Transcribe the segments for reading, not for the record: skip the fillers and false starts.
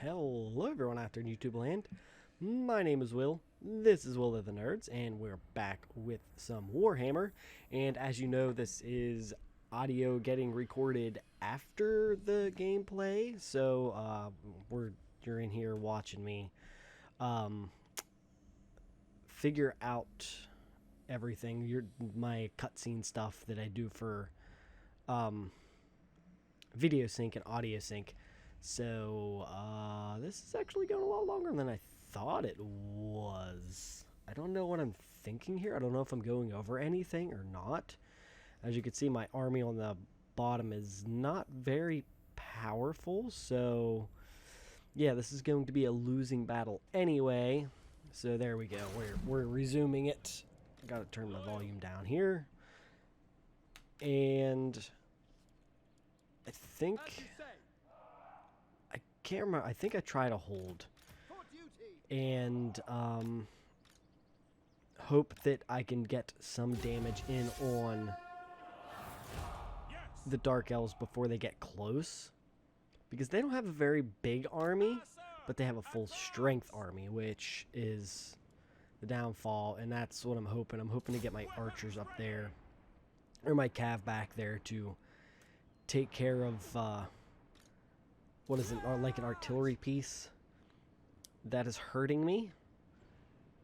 Hello everyone out there in YouTube land. My name is Will. This is Will of the Nerds, and we're back with some Warhammer. And as you know, this is audio getting recorded after the gameplay, so you're in here watching me um, figure out everything. My cutscene stuff that I do for um, video sync and audio sync. So, this is actually going a lot longer than I thought it was. I don't know what I'm thinking here. I don't know if I'm going over anything or not. As you can see, my army on the bottom is not very powerful. So, yeah, this is going to be a losing battle anyway. So there we go. We're resuming it. Got to turn my volume down here. And I think I can't remember. I think I tried a hold and hope that I can get some damage in on the Dark Elves before they get close, because they don't have a very big army, but they have a full strength army, which is the downfall, and that's what I'm hoping. I'm hoping to get my archers up there, or my cav back there, to take care of what is it, or like an artillery piece that is hurting me,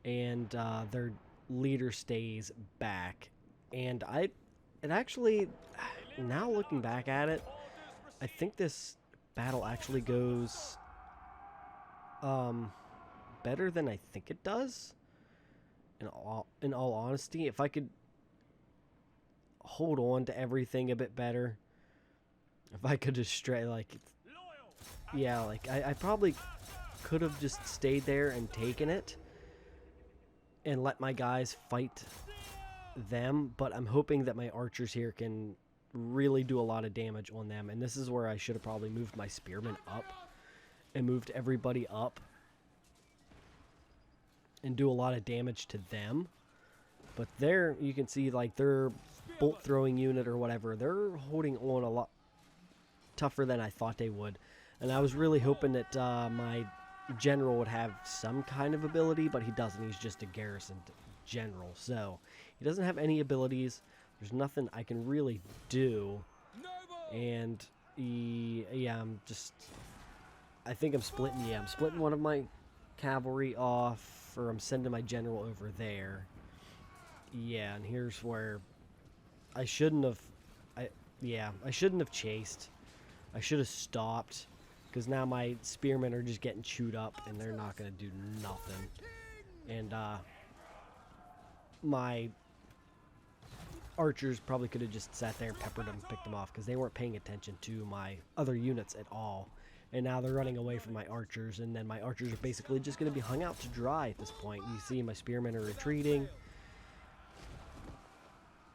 and their leader stays back. And it actually, now looking back at it, I think this battle actually goes better than I think it does. In all honesty, if I could hold on to everything a bit better, if I could just yeah, like I probably could have just stayed there and taken it and let my guys fight them, but I'm hoping that my archers here can really do a lot of damage on them, and this is where I should have probably moved my spearmen up and moved everybody up and do a lot of damage to them. But there you can see, like, their bolt throwing unit or whatever, they're holding on a lot tougher than I thought they would. And I was really hoping that my general would have some kind of ability, but he doesn't. He's just a garrison general, so he doesn't have any abilities. There's nothing I can really do, and yeah, I think I'm splitting. Yeah, I'm splitting one of my cavalry off, or I'm sending my general over there. Yeah, and here's where I shouldn't have. I shouldn't have chased. I should have stopped, because now my spearmen are just getting chewed up, and they're not going to do nothing. And my archers probably could have just sat there and peppered them, picked them off, because they weren't paying attention to my other units at all. And now they're running away from my archers, and then my archers are basically just going to be hung out to dry at this point. You see my spearmen are retreating.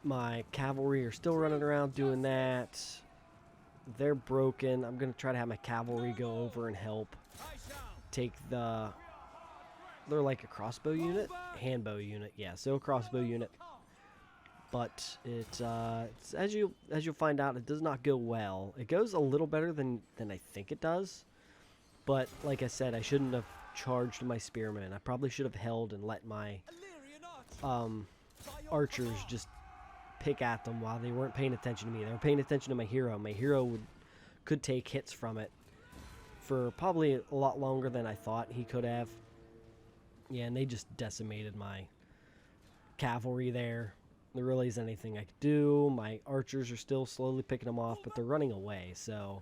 My cavalry are still running around doing that. They're broken. I'm going to try to have my cavalry go over and help take the... They're like a crossbow unit? Handbow unit, yeah. So a crossbow unit. But it's as you'll find out, it does not go well. It goes a little better than I think it does. But like I said, I shouldn't have charged my spearmen. I probably should have held and let my archers just pick at them while they weren't paying attention to me. They were paying attention to my hero. My hero could take hits from it for probably a lot longer than I thought he could have. Yeah, and they just decimated my cavalry there. There really isn't anything I could do. My archers are still slowly picking them off, but they're running away. So,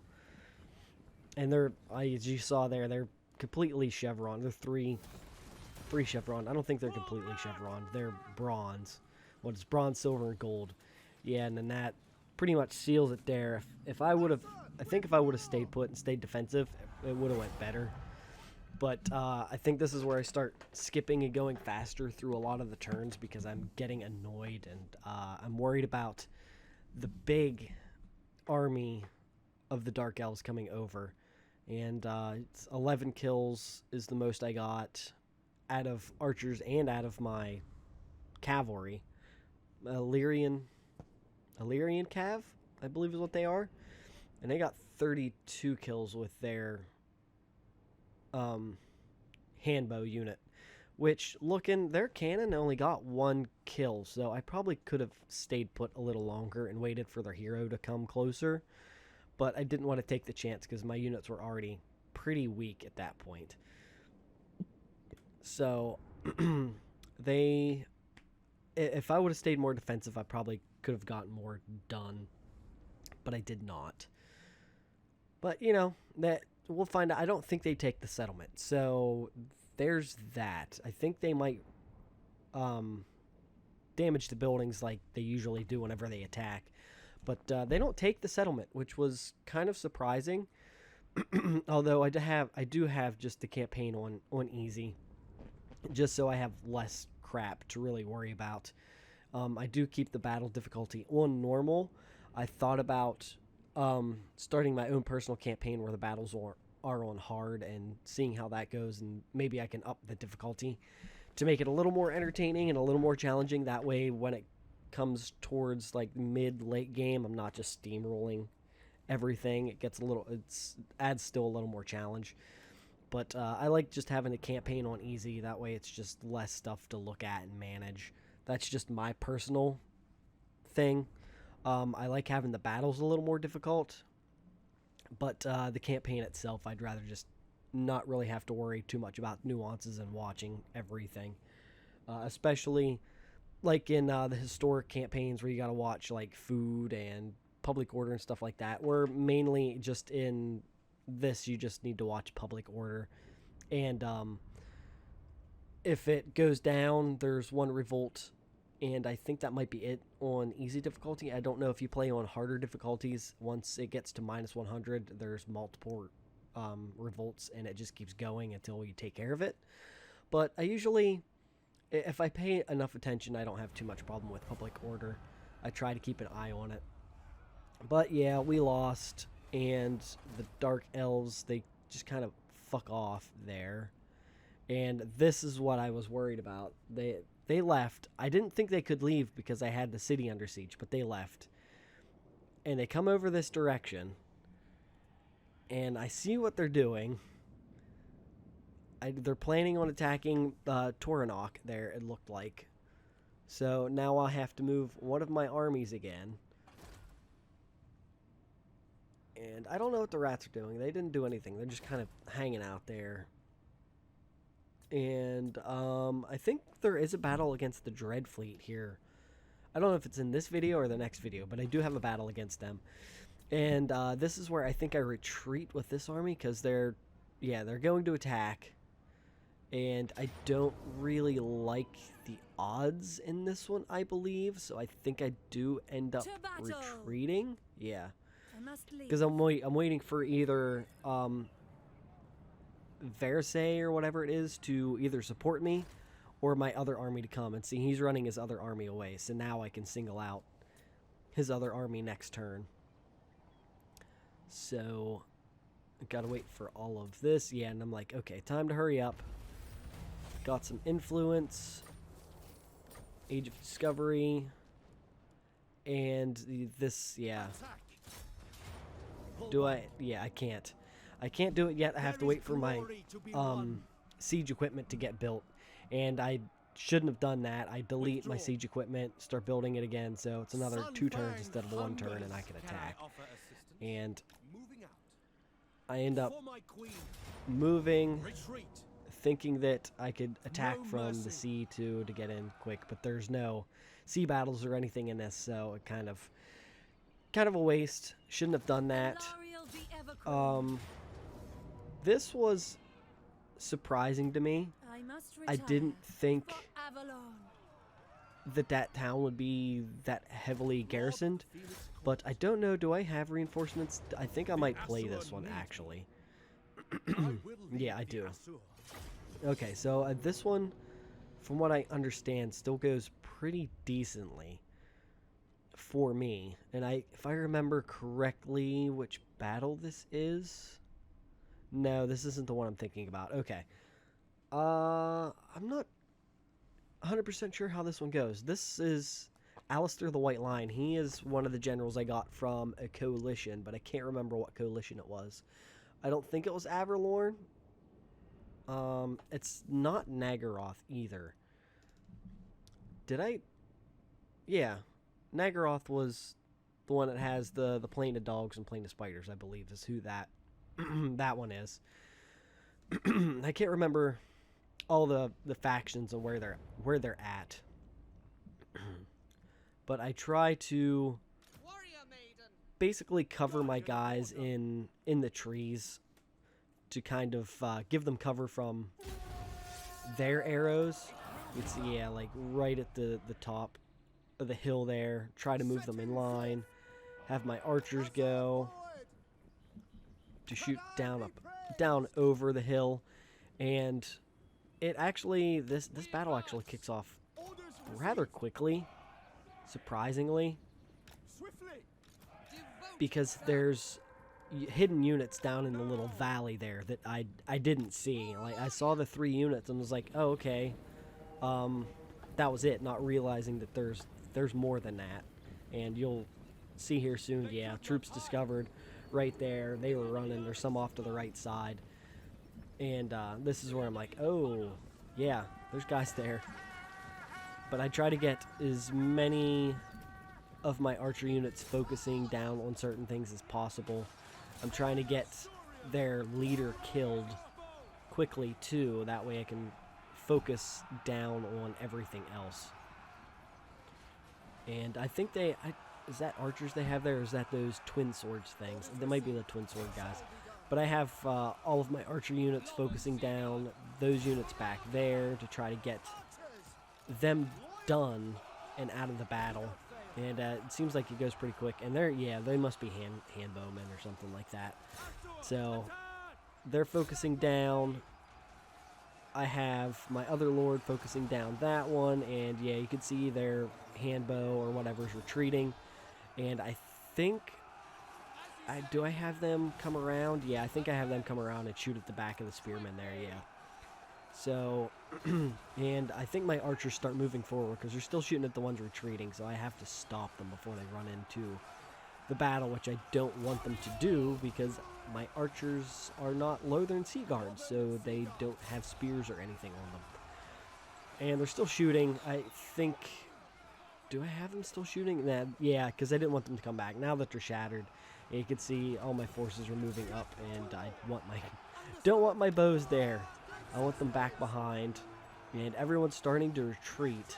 and as you saw there, they're completely chevron. They're three chevron. I don't think they're completely chevron. They're bronze. Well, it's bronze, silver, and gold. Yeah, and then that pretty much seals it there. If I would have, I think if I would have stayed put and stayed defensive, it would have went better. But I think this is where I start skipping and going faster through a lot of the turns, because I'm getting annoyed, and I'm worried about the big army of the Dark Elves coming over. And it's 11 kills is the most I got out of archers and out of my cavalry. Illyrian cav, I believe is what they are. And they got 32 kills with their handbow unit. Which, looking, their cannon only got 1 kill, so I probably could have stayed put a little longer and waited for their hero to come closer. But I didn't want to take the chance because my units were already pretty weak at that point. So, if I would have stayed more defensive, I probably could have gotten more done. But I did not. But, you know, that we'll find out. I don't think they take the settlement. So there's that. I think they might damage the buildings like they usually do whenever they attack. But they don't take the settlement, which was kind of surprising. Although I do have just the campaign on easy, just so I have less crap to really worry about. I do keep the battle difficulty on normal. I thought about starting my own personal campaign where the battles are on hard and seeing how that goes, and maybe I can up the difficulty to make it a little more entertaining and a little more challenging. That way, when it comes towards like mid-late game, I'm not just steamrolling everything. It gets adds still a little more challenge. But I like just having the campaign on easy. That way it's just less stuff to look at and manage. That's just my personal thing. I like having the battles a little more difficult. But the campaign itself, I'd rather just not really have to worry too much about nuances and watching everything. Especially like in the historic campaigns where you got to watch like food and public order and stuff like that. Where mainly just in this, you just need to watch public order. And if it goes down, there's 1 revolt. And I think that might be it on easy difficulty. I don't know if you play on harder difficulties. Once it gets to -100, there's multiple revolts, and it just keeps going until you take care of it. But I usually, if I pay enough attention, I don't have too much problem with public order. I try to keep an eye on it. But yeah, we lost, and the Dark Elves, they just kind of fuck off there. And this is what I was worried about. They left. I didn't think they could leave because I had the city under siege, but they left. And they come over this direction. And I see what they're doing. They're planning on attacking Toranok there, it looked like. So now I'll have to move one of my armies again. And I don't know what the rats are doing. They didn't do anything. They're just kind of hanging out there. And I think there is a battle against the Dread Fleet here. I don't know if it's in this video or the next video, but I do have a battle against them. And this is where I think I retreat with this army because they're going to attack. And I don't really like the odds in this one, I believe. So I think I do end up retreating. Yeah. Because I'm waiting for either Versailles or whatever it is to either support me or my other army to come. And see, he's running his other army away, so now I can single out his other army next turn. So I gotta wait for all of this. Yeah, and I'm like, okay, time to hurry up. Got some influence, Age of Discovery, and this, yeah. I can't. I can't do it yet. I have to wait for my siege equipment to get built. And I shouldn't have done that. I delete my siege equipment, start building it again, so it's another 2 turns instead of 1 turn, and I can attack. And I end up moving, thinking that I could attack from the sea to get in quick, but there's no sea battles or anything in this, so it kind of a waste. Shouldn't have done that. This was surprising to me. I didn't think that town would be that heavily garrisoned, but I don't know. Do I have reinforcements? I think I might play this one, actually. Yeah, I do. Okay, so this one, from what I understand, still goes pretty decently for me. And if I remember correctly, which battle this is? No, this isn't the one I'm thinking about. Okay. I'm not 100% sure how this one goes. This is Alistair the White Lion. He is one of the generals I got from a coalition, but I can't remember what coalition it was. I don't think it was Averlorn. It's not Nagaroth either. Did I? Yeah, Nagaroth was the one that has the plane of dogs and plane of spiders. I believe is who that that one is. I can't remember all the factions and where they're at. But I try to basically cover my guys in the trees to kind of give them cover from their arrows. You can see, yeah, like right at the top of the hill there. Try to move them in line. Have my archers go to shoot down over the hill, and it actually this battle actually kicks off rather quickly, surprisingly, because there's hidden units down in the little valley there that I didn't see. Like, I saw the 3 units and was like, oh, okay, that was it, not realizing that there's more than that. And you'll see here soon, yeah, troops discovered right there. They were running. There's some off to the right side. And this is where I'm like, oh, yeah, there's guys there. But I try to get as many of my archer units focusing down on certain things as possible. I'm trying to get their leader killed quickly, too. That way I can focus down on everything else. And I think is that archers they have there, or is that those twin swords things? They might be the twin sword guys. But I have all of my archer units focusing down those units back there to try to get them done and out of the battle. And it seems like it goes pretty quick. And they must be hand bowmen or something like that. So they're focusing down. I have my other lord focusing down that one. And yeah, you can see their hand bow or whatever's retreating. And I think... do I have them come around? Yeah, I think I have them come around and shoot at the back of the spearmen there, yeah. So, and I think my archers start moving forward because they're still shooting at the ones retreating, so I have to stop them before they run into the battle, which I don't want them to do because my archers are not Lothern Sea Guards, so they don't have spears or anything on them. And they're still shooting. I think... Do I have them still shooting? Nah, yeah, because I didn't want them to come back. Now that they're shattered, you can see all my forces are moving up, and I don't want my bows there. I want them back behind, and everyone's starting to retreat.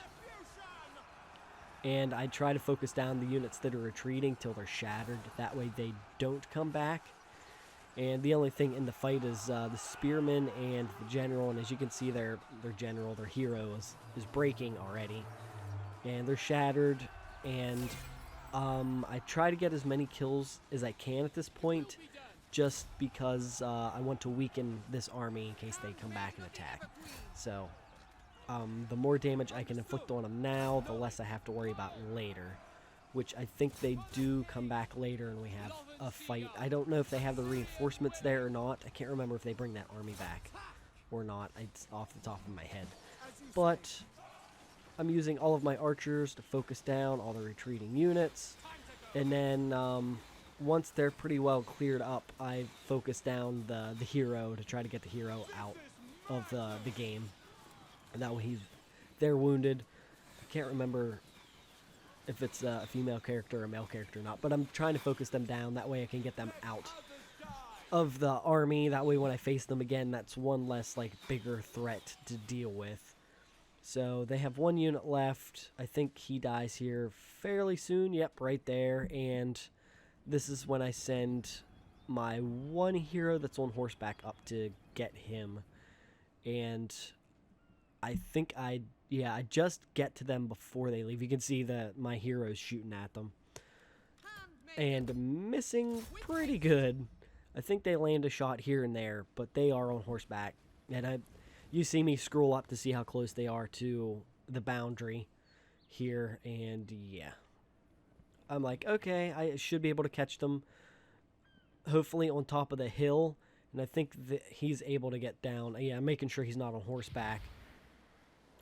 And I try to focus down the units that are retreating till they're shattered. That way they don't come back. And the only thing in the fight is the spearmen and the general. And as you can see, their general, their hero, is breaking already. And they're shattered. And I try to get as many kills as I can at this point, just because I want to weaken this army in case they come back and attack. So the more damage I can inflict on them now, the less I have to worry about later, which I think they do come back later and we have a fight. I don't know if they have the reinforcements there or not. I can't remember if they bring that army back or not. It's off the top of my head. But I'm using all of my archers to focus down all the retreating units. And then once they're pretty well cleared up, I focus down the hero to try to get the hero out of the game. And that way they're wounded. I can't remember if it's a female character or a male character or not, but I'm trying to focus them down. That way I can get them out of the army. That way when I face them again, that's one less bigger threat to deal with. So they have one unit left. I think he dies here fairly soon. Yep, right there. And this is when I send my one hero that's on horseback up to get him. And I think I just get to them before they leave. You can see that my hero's shooting at them. And missing pretty good. I think they land a shot here and there, but they are on horseback. And you see me scroll up to see how close they are to the boundary here. And yeah. I'm like, okay, I should be able to catch them. Hopefully on top of the hill. And I think that he's able to get down. Yeah, I'm making sure he's not on horseback.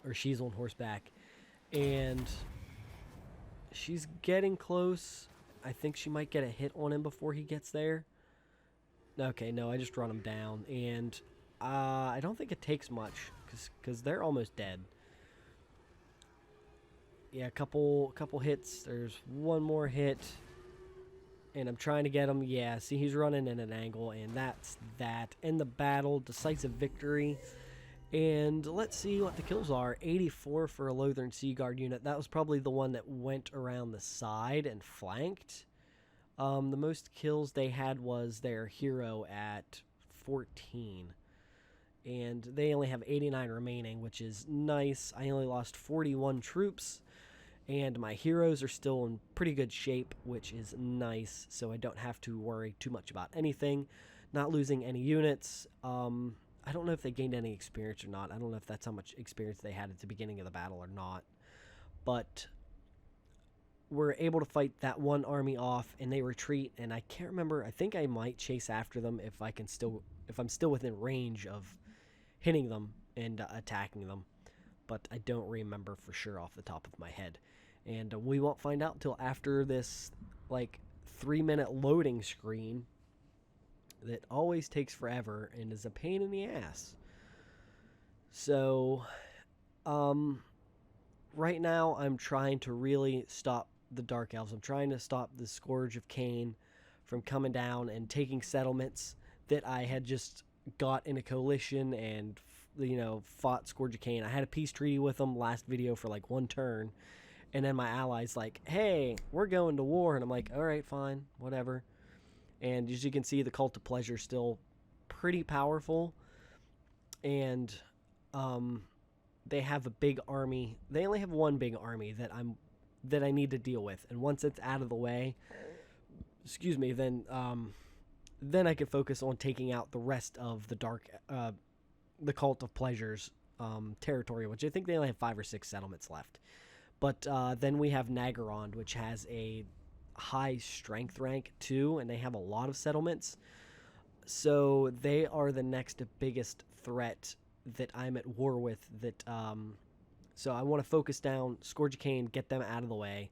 Or she's on horseback. And she's getting close. I think she might get a hit on him before he gets there. Okay, no, I just run him down. And I don't think it takes much, because they're almost dead. Yeah, a couple hits. There's one more hit. And I'm trying to get him. Yeah, see, he's running in an angle, and that's that. End the battle, decisive victory. And let's see what the kills are. 84 for a Lothern Sea Guard unit. That was probably the one that went around the side and flanked. The most kills they had was their hero at 14. And they only have 89 remaining, which is nice. I only lost 41 troops. And my heroes are still in pretty good shape, which is nice, so I don't have to worry too much about anything. Not losing any units. I don't know if they gained any experience or not. I don't know if that's how much experience they had at the beginning of the battle or not. But we're able to fight that one army off, and they retreat, and I can't remember. I think I might chase after them if I'm still within range of hitting them and attacking them. But I don't remember for sure off the top of my head. And we won't find out until after this, like, 3-minute loading screen that always takes forever and is a pain in the ass. So, right now I'm trying to really stop the Dark Elves. I'm trying to stop the Scourge of Cain from coming down and taking settlements that I had just got in a coalition and, fought Scourge of Cain. I had a peace treaty with them last video for like one turn. And then my allies like, hey, we're going to war. And I'm like, all right, fine, whatever. And as you can see, the Cult of Pleasure is still pretty powerful. And they have a big army. They only have one big army that I need to deal with. And once it's out of the way, then I can focus on taking out the rest of the Cult of Pleasure's territory, which I think they only have 5 or 6 settlements left. But then we have Nagorond, which has a high strength rank too, and they have a lot of settlements. So they are the next biggest threat that I'm at war with. So I want to focus down Scourge of Cain, get them out of the way.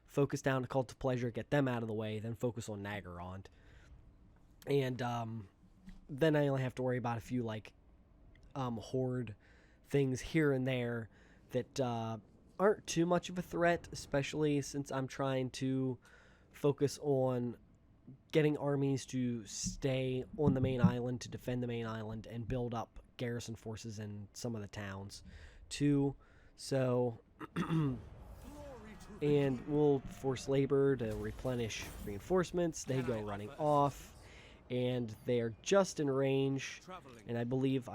Focus down the Cult of Pleasure, get them out of the way. Then focus on Nagorond. And then I only have to worry about a few horde things here and there that aren't too much of a threat, especially since I'm trying to focus on getting armies to stay on the main island to defend the main island and build up garrison forces in some of the towns too. So and we'll force labor to replenish reinforcements. They go running off, and they are just in range, and I believe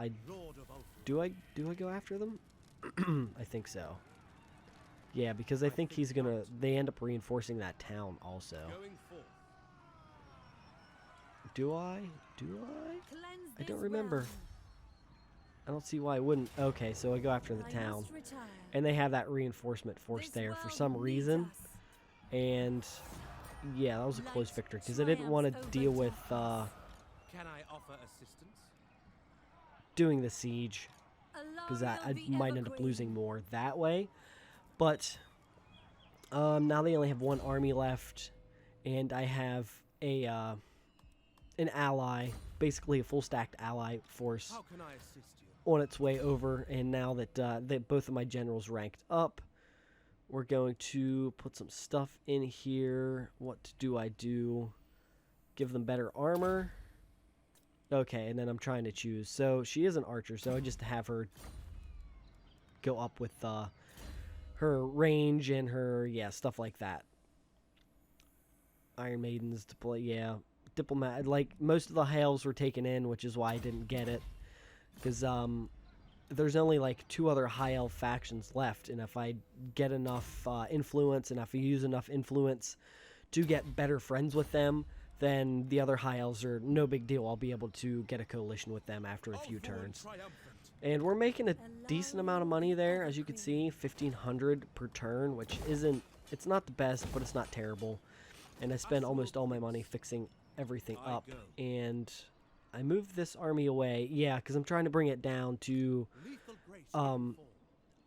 do I go after them? I think so. Yeah, because I think they end up reinforcing that town also. Do I? I don't remember. I don't see why I wouldn't. Okay, so I go after the town. And they have that reinforcement force there for some reason. And yeah, that was a close victory because I didn't want to deal with doing the siege, because I might end up losing more that way. But now they only have one army left, and I have an ally, basically a full stacked ally force on its way over. And now that both of my generals ranked up, we're going to put some stuff in here. What do I do? Give them better armor. Okay, and then I'm trying to choose. So she is an archer, so I just have her go up with her range and her, stuff like that. Iron Maidens to play, Diplomat, like, most of the Elves were taken in, which is why I didn't get it. Because, there's only, like, 2 other High Elf factions left, and if I get enough influence, and if I use enough influence to get better friends with them, then the other High Elves are no big deal. I'll be able to get a coalition with them after a few turns. And we're making a decent amount of money there, as you can see, 1,500 per turn, which it's not the best, but it's not terrible. And I spend almost all my money fixing everything up. And I moved this army away, because I'm trying to bring it down to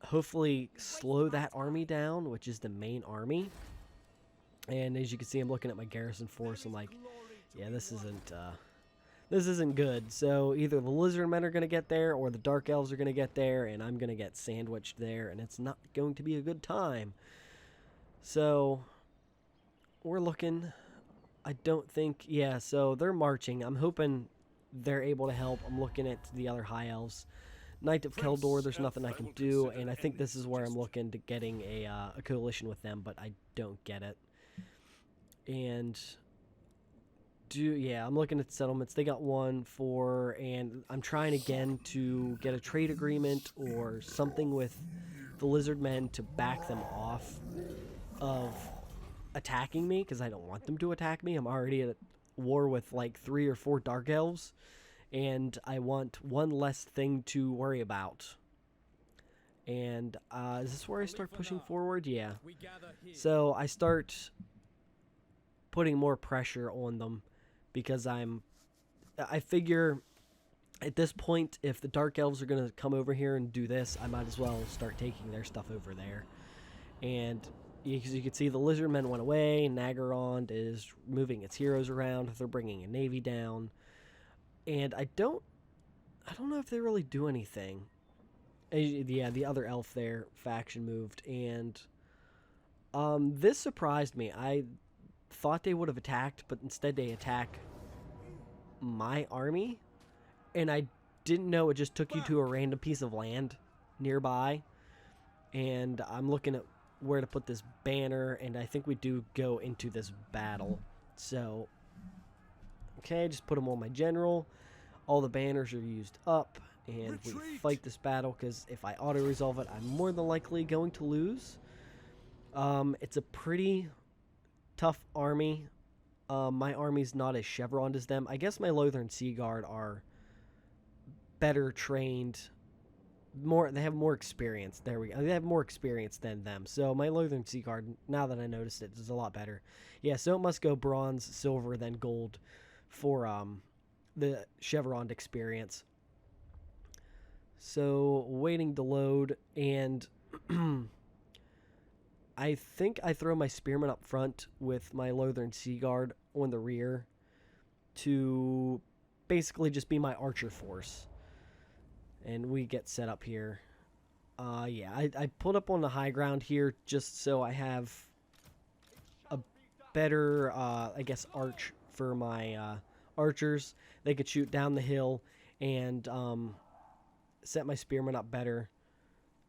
hopefully slow that army down, which is the main army. And as you can see, I'm looking at my garrison force. I'm like, this this isn't good. So either the lizard men are going to get there or the dark elves are going to get there, and I'm going to get sandwiched there, and it's not going to be a good time. So we're looking. I don't think, yeah, so they're marching. I'm hoping they're able to help. I'm looking at the other high elves. Knight of Keldor, there's nothing I can do, and I think this is where I'm looking to getting a coalition with them, but I don't get it. And I'm looking at settlements. They got 1, 4, and I'm trying again to get a trade agreement or something with the lizard men to back them off of attacking me, because I don't want them to attack me. I'm already at war with like 3 or 4 dark elves, and I want one less thing to worry about. And is this where I start pushing forward? Yeah. So I start putting more pressure on them, because I figure at this point, if the dark elves are going to come over here and do this, I might as well start taking their stuff over there. And you can see the lizard men went away. Naggarond is moving its heroes around. They're bringing a navy down. And I don't know if they really do anything. Yeah, the other elf there faction moved, and this surprised me. I thought they would have attacked, but instead they attack my army, and I didn't know it just took you to a random piece of land nearby. And I'm looking at where to put this banner, and I think we do go into this battle. So, okay, just put them on my general. All the banners are used up, and we fight this battle, because if I auto-resolve it, I'm more than likely going to lose. It's a pretty tough army. My army's not as chevroned as them. I guess my Lothern Sea Guard are better trained. They have more experience. There we go. They have more experience than them. So my Lothern Sea Guard, now that I noticed it, is a lot better. Yeah, so it must go bronze, silver, then gold for the chevroned experience. So waiting to load, and I think I throw my spearmen up front with my Lothern Sea Guard on the rear to basically just be my archer force. And we get set up here. Yeah, I put up on the high ground here just so I have a better, I guess, arch for my archers. They could shoot down the hill and set my spearmen up better.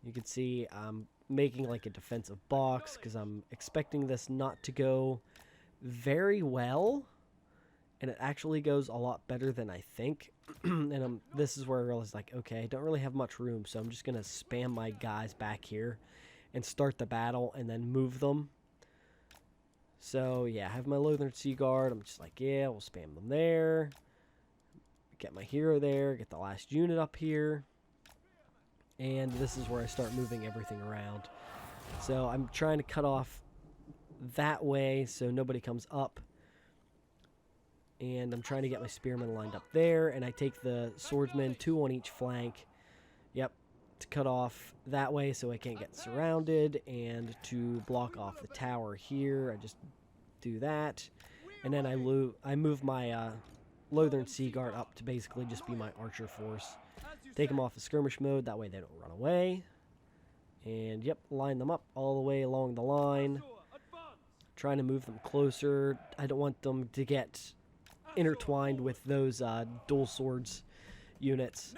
You can see I'm making like a defensive box because I'm expecting this not to go very well. And it actually goes a lot better than I think. And this is where I realized, like, okay, I don't really have much room, so I'm just going to spam my guys back here and start the battle and then move them. So, yeah, I have my Lothern Sea Guard. I'm just like, yeah, we'll spam them there. Get my hero there. Get the last unit up here. And this is where I start moving everything around. So I'm trying to cut off that way so nobody comes up. And I'm trying to get my spearmen lined up there. And I take the swordsmen, 2 on each flank. Yep, to cut off that way so I can't get surrounded. And to block off the tower here, I just do that. And then I move my Lothern Sea Guard up to basically just be my archer force. Take them off of skirmish mode, that way they don't run away. And yep, line them up all the way along the line. Trying to move them closer. I don't want them to get intertwined with those dual swords units.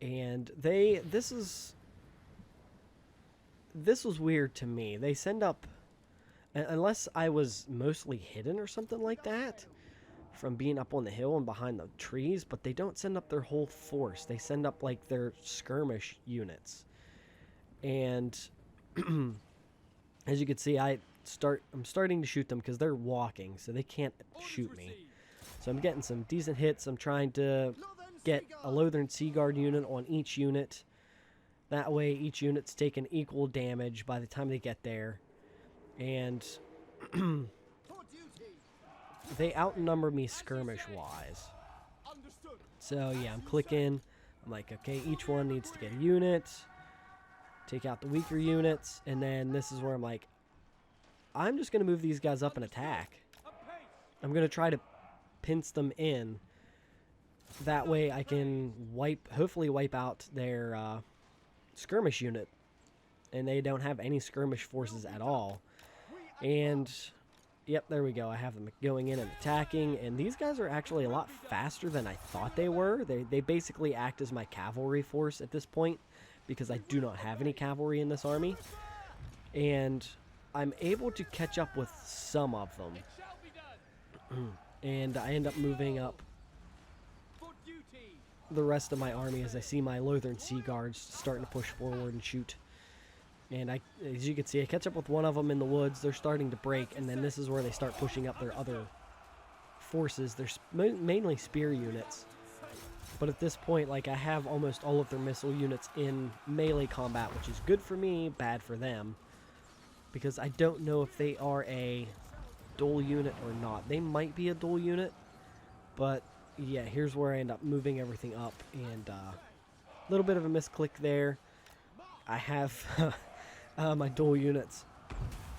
And this was weird to me. They send up, unless I was mostly hidden or something like that from being up on the hill and behind the trees, but they don't send up their whole force. They send up like their skirmish units. And as you can see, I'm starting to shoot them because they're walking, so they can't shoot me. So I'm getting some decent hits. I'm trying to get a Lothern Sea Guard unit on each unit. That way each unit's taking equal damage by the time they get there. And they outnumber me skirmish-wise. So yeah, I'm clicking. I'm like, okay, each one needs to get a unit. Take out the weaker units. And then this is where I'm like, I'm just going to move these guys up and attack. I'm going to try to pinch them in That way I can hopefully wipe out their skirmish unit. And they don't have any skirmish forces at all. And, yep, there we go. I have them going in and attacking. And these guys are actually a lot faster than I thought they were. They basically act as my cavalry force at this point, because I do not have any cavalry in this army. And I'm able to catch up with some of them. And I end up moving up the rest of my army as I see my Lothern Sea Guards starting to push forward and shoot. And as you can see, I catch up with one of them in the woods. They're starting to break, and then this is where they start pushing up their other forces. They're mainly spear units. But at this point, like, I have almost all of their missile units in melee combat, which is good for me, bad for them. Because I don't know if they are a dual unit or not. They might be a dual unit, but yeah, here's where I end up moving everything up. And a little bit of a misclick there. I have my dual units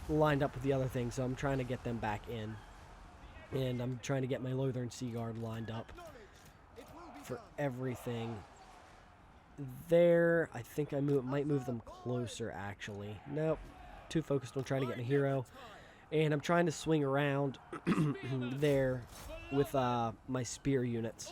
lined up with the other thing, so I'm trying to get them back in. And I'm trying to get my Lothern Sea Guard lined up for everything. There, I think I might move them closer, actually. Nope. Too focused on trying to get my hero. And I'm trying to swing around there with my spear units.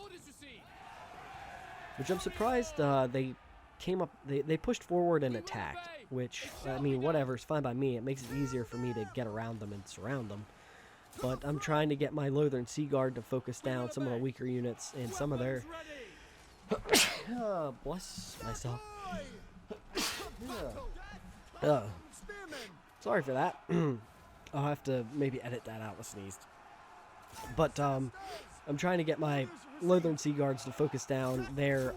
Which I'm surprised they came up, they pushed forward and attacked, which, I mean, whatever, it's fine by me. It makes it easier for me to get around them and surround them. But I'm trying to get my Lothern Sea Guard to focus down some of the weaker units and some of their... bless myself. Sorry for that. I'll have to maybe edit that out. I sneezed. But I'm trying to get my Lothern Sea Guards to focus down their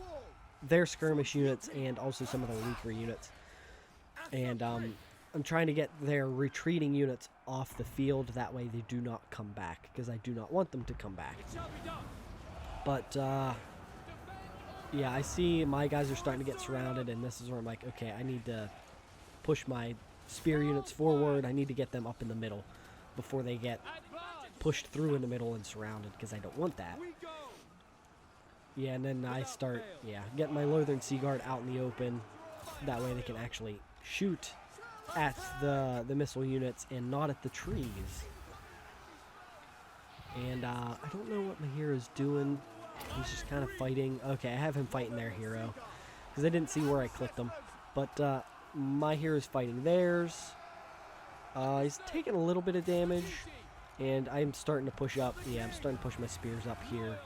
skirmish units and also some of their weaker units. And I'm trying to get their retreating units off the field. That way they do not come back, because I do not want them to come back. But yeah, I see my guys are starting to get surrounded, and this is where I'm like, okay, I need to push my spear units forward. I need to get them up in the middle before they get pushed through in the middle and surrounded, because I don't want that. Yeah, and then I start, getting my Lothern Sea Guard out in the open. That way they can actually shoot at the missile units and not at the trees. And I don't know what my hero's doing. He's just kind of fighting. Okay, I have him fighting their hero, because I didn't see where I clicked him. But my hero's fighting theirs. He's taking a little bit of damage, and I'm starting to push up. Yeah, I'm starting to push my spears up here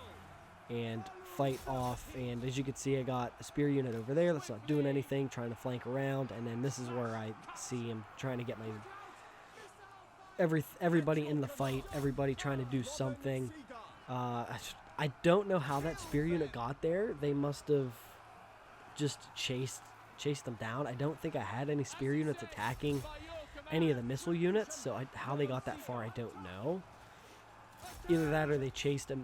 and fight off. And as you can see, I got a spear unit over there that's not doing anything, trying to flank around. And then this is where I see him trying to get my everybody in the fight, everybody trying to do something. I don't know how that spear unit got there. They must have just chased them down. I don't think I had any spear units attacking any of the missile units, so how they got that far, I don't know. Either that or they chased a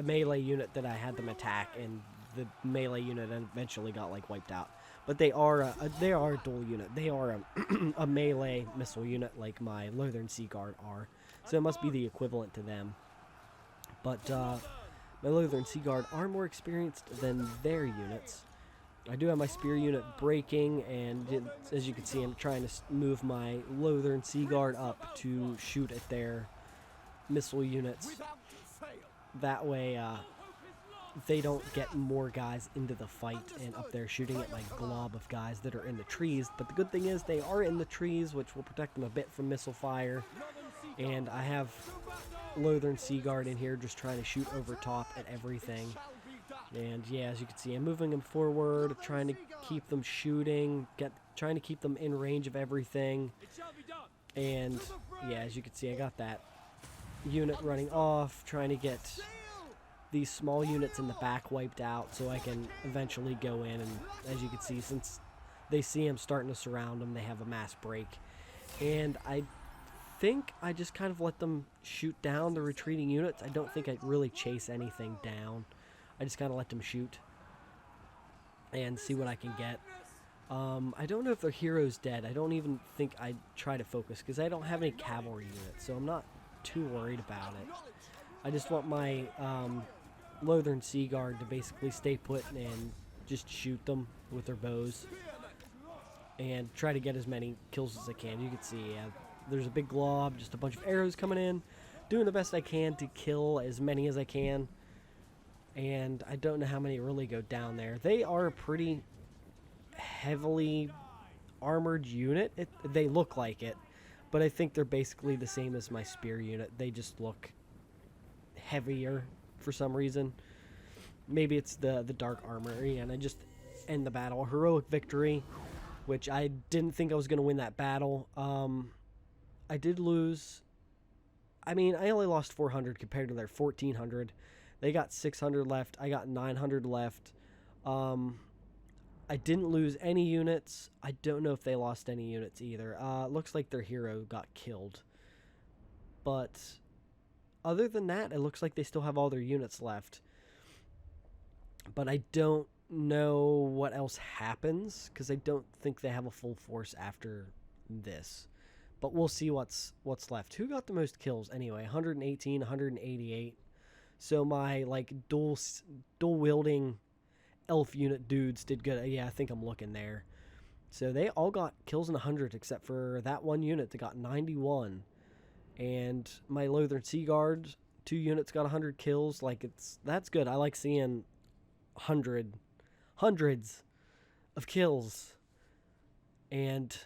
melee unit that I had them attack, and the melee unit eventually got like wiped out. But they are a dual unit. They are a melee missile unit like my Lothern Sea Guard are, so it must be the equivalent to them. But my Lothern Sea Guard are more experienced than their units. I do have my spear unit breaking, and as you can see, I'm trying to move my Lothern Sea Guard up to shoot at their missile units. That way, they don't get more guys into the fight and up there shooting at my glob of guys that are in the trees. But the good thing is they are in the trees, which will protect them a bit from missile fire. And I have Lothern Sea Guard in here just trying to shoot over top at everything. And yeah, as you can see, I'm moving them forward, trying to keep them shooting, trying to keep them in range of everything. And yeah, as you can see, I got that unit running off, trying to get these small units in the back wiped out so I can eventually go in. And as you can see, since they see I'm starting to surround them, they have a mass break. And I think I just kind of let them shoot down the retreating units. I don't think I really chase anything down. I just kind of let them shoot and see what I can get. I don't know if their hero's dead. I don't even think I'd try to focus because I don't have any cavalry units, so I'm not too worried about it. I just want my Lothern Sea Guard to basically stay put and just shoot them with their bows and try to get as many kills as I can. You can see, there's a big glob, just a bunch of arrows coming in, doing the best I can to kill as many as I can. And I don't know how many really go down there. They are a pretty heavily armored unit. They look like it, but I think they're basically the same as my spear unit. They just look heavier for some reason. Maybe it's the dark armor. And I just end the battle. A heroic victory, which I didn't think I was going to win that battle. I did lose. I mean, I only lost 400 compared to their 1,400. They got 600 left. I got 900 left. I didn't lose any units. I don't know if they lost any units either. Looks like their hero got killed. But other than that, it looks like they still have all their units left. But I don't know what else happens, because I don't think they have a full force after this. But we'll see what's left. Who got the most kills anyway? 118, 188. So my like dual wielding elf unit dudes did good. Yeah, I think I'm looking there. So they all got kills in 100 except for that one unit that got 91. And my Lothern Sea Guard, 2 units got 100 kills. Like, that's good. I like seeing hundreds of kills. And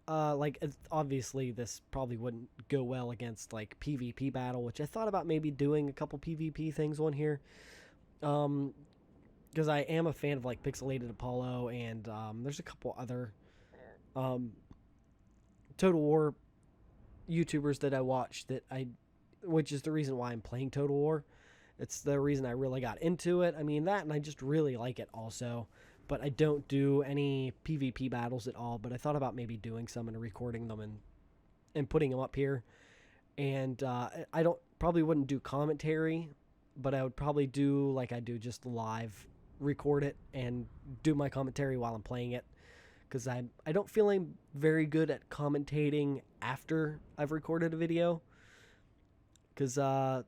like, obviously this probably wouldn't go well against like PvP battle, which I thought about maybe doing a couple PvP things on here. Because I am a fan of like Pixelated Apollo, and there's a couple other Total War YouTubers that I watch which is the reason why I'm playing Total War. It's the reason I really got into it. I mean, that, and I just really like it also. But I don't do any PvP battles at all. But I thought about maybe doing some and recording them and putting them up here. And I probably wouldn't do commentary, but I would probably do like I do, just live record it and do my commentary while I'm playing it, because I don't feel I'm very good at commentating after I've recorded a video, because I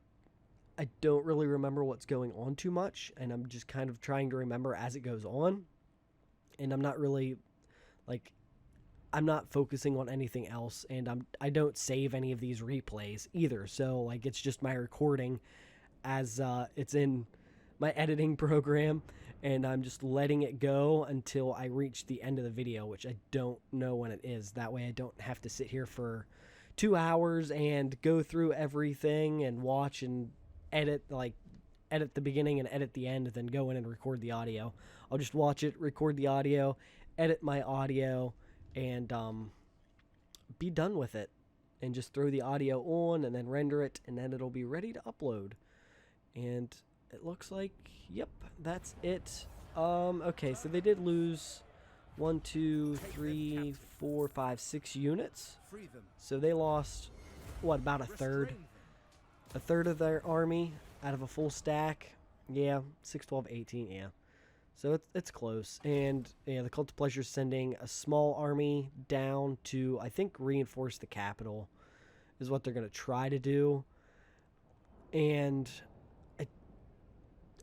don't really remember what's going on too much, and I'm just kind of trying to remember as it goes on, and I'm not really like, I'm not focusing on anything else, and I don't save any of these replays either, so like it's just my recording as it's in my editing program, and I'm just letting it go until I reach the end of the video, which I don't know when it is. That way I don't have to sit here for 2 hours and go through everything and watch and edit the beginning and edit the end, and then go in and record the audio. I'll just watch it, record the audio, edit my audio, and be done with it, and just throw the audio on and then render it, and then it'll be ready to upload. And it looks like, yep, that's it. Okay, so they did lose 1, 2, 3, 4, 5, 6 units. So they lost, what, about a third? A third of their army out of a full stack. Yeah, 6, 12, 18, yeah. So it's close. And yeah, the Cult of Pleasure is sending a small army down to, I think, reinforce the capital is what they're going to try to do. And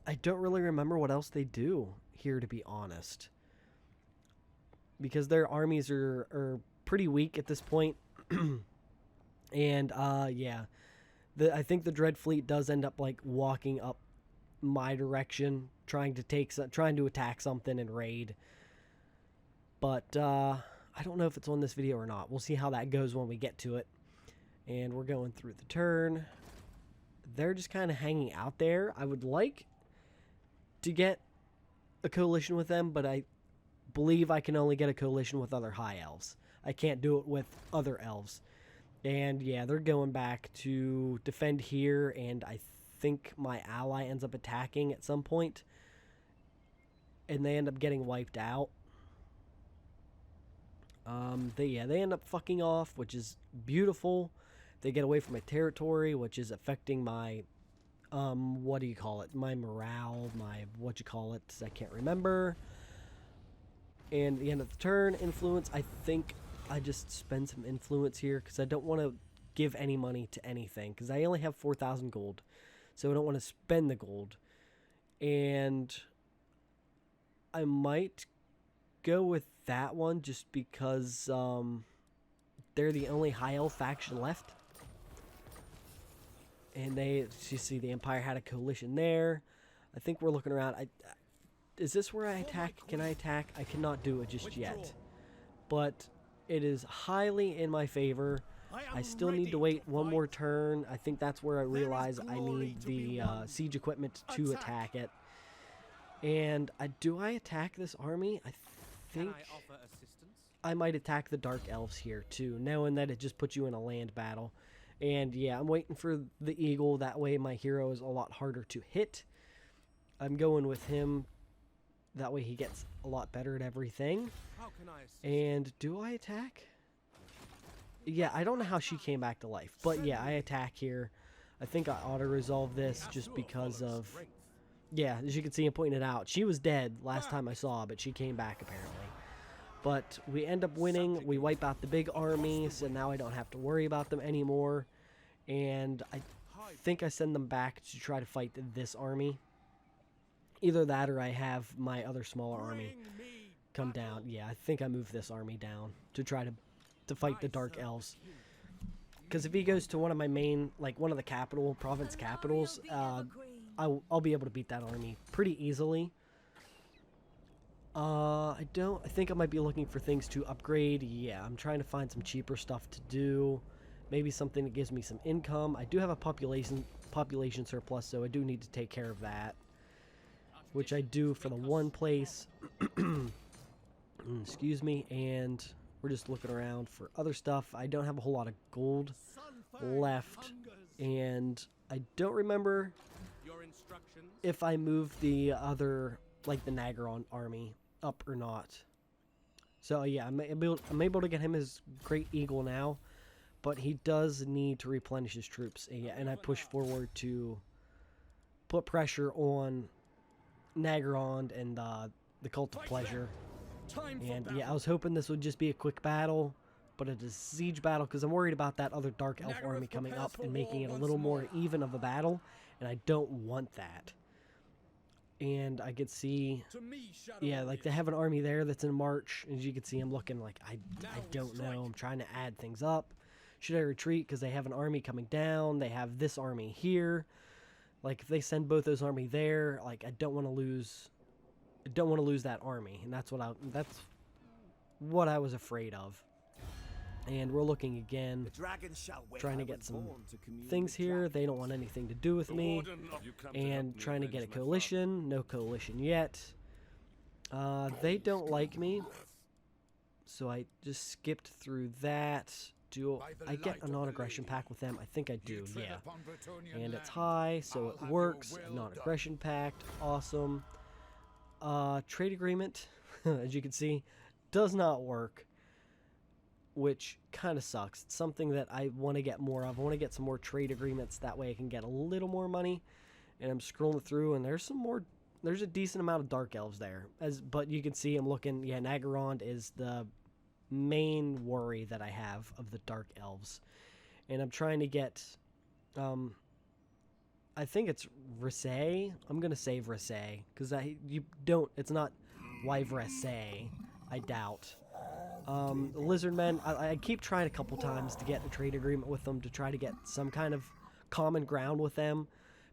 I don't really remember what else they do here, to be honest, because their armies are pretty weak at this point. And yeah, I think the Dread Fleet does end up like walking up my direction, trying to attack something and raid. But I don't know if it's on this video or not. We'll see how that goes when we get to it. And we're going through the turn. They're just kind of hanging out there. I would like to get a coalition with them, but I believe I can only get a coalition with other high elves. I can't do it with other elves. And yeah, they're going back to defend here, and I think my ally ends up attacking at some point, and they end up getting wiped out. They end up fucking off, which is beautiful. They get away from my territory, which is affecting my what do you call it? My morale, I can't remember. And the end of the turn, influence. I think I just spend some influence here, because I don't want to give any money to anything, because I only have 4,000 gold. So I don't want to spend the gold. And I might go with that one just because they're the only high elf faction left. And you see the Empire had a coalition there. I think we're looking around. Is this where I attack? Can I attack? I cannot do it just yet. But it is highly in my favor. I still need to wait one more turn. I think that's where I realize I need the siege equipment to attack it. And do I attack this army? I think I might attack the Dark Elves here too, knowing that it just puts you in a land battle. And yeah, I'm waiting for the Eagle. That way my hero is a lot harder to hit. I'm going with him. That way he gets a lot better at everything. And do I attack? Yeah, I don't know how she came back to life. But yeah, I attack here. I think I auto-resolve this just because of... Yeah, as you can see, I'm pointing it out. She was dead last time I saw, but she came back apparently. But we end up winning. We wipe out the big army, so now I don't have to worry about them anymore. And I think I send them back to try to fight this army. Either that or I have my other smaller army come down. Yeah, I think I move this army down to try to fight the Dark Elves. Because if he goes to one of my main, like one of the province capitals, I'll be able to beat that army pretty easily. I think I might be looking for things to upgrade. Yeah, I'm trying to find some cheaper stuff to do. Maybe something that gives me some income. I do have a population surplus, so I do need to take care of that. Which I do for the one place. Excuse me. And we're just looking around for other stuff. I don't have a whole lot of gold left. And I don't remember if I move the other, like the Nagaron army up or not. So yeah, I'm able to get him his Great Eagle now, but he does need to replenish his troops. And I push forward to put pressure on Nagaron and the Cult of Pleasure. And yeah, I was hoping this would just be a quick battle, but it is a siege battle because I'm worried about that other Dark Elf army coming up and making it a little more even of a battle, and I don't want that. And I could see, yeah, like they have an army there that's in march. As you can see, I'm looking like, I don't know. I'm trying to add things up. Should I retreat because they have an army coming down? They have this army here. Like if they send both those army there, like I don't want to lose that army. And that's what I was afraid of. And we're looking again, trying to get some things here. They don't want anything to do with me. And trying to get a coalition. No coalition yet. They don't like me. So I just skipped through that. Do I get a non-aggression pact with them? I think I do, yeah. And it's high, so it works. Non-aggression pact, awesome. Trade agreement, as you can see, does not work. Which kind of sucks. It's something that I want to get more of. I want to get some more trade agreements. That way I can get a little more money. And I'm scrolling through, and there's a decent amount of Dark Elves there. But you can see I'm looking, yeah, Nagaron is the main worry that I have of the Dark Elves. And I'm trying to get, I think it's Rasay. I'm going to save Rasay, because it's not Wyvrasay, I doubt. Lizardmen, I keep trying a couple times to get a trade agreement with them to try to get some kind of common ground with them,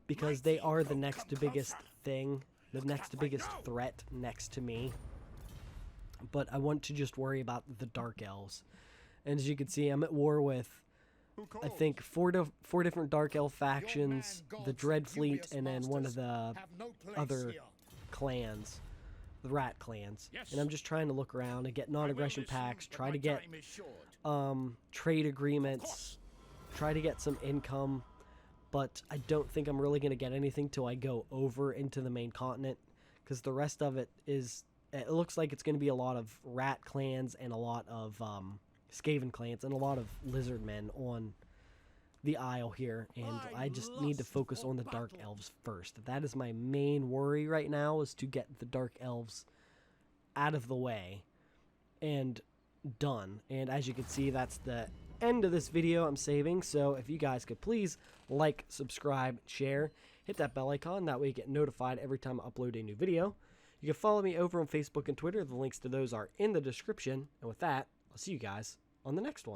because they are the next biggest thing, the next biggest threat next to me. But I want to just worry about the Dark Elves. And as you can see, I'm at war with, I think, four different Dark Elf factions, the Dread Fleet, and then one of the other clans. The rat clans. And I'm just trying to look around and get non-aggression pacts, try to get trade agreements, try to get some income, but I don't think I'm really going to get anything till I go over into the main continent, because the rest of it looks like it's going to be a lot of rat clans and a lot of Skaven clans and a lot of lizard men on the Isle here, and I just need to focus on the Dark Elves first. That is my main worry right now, is to get the Dark Elves out of the way and done. And as you can see, that's the end of this video I'm saving. So if you guys could please like, subscribe, share, hit that bell icon. That way you get notified every time I upload a new video. You can follow me over on Facebook and Twitter. The links to those are in the description. And with that, I'll see you guys on the next one.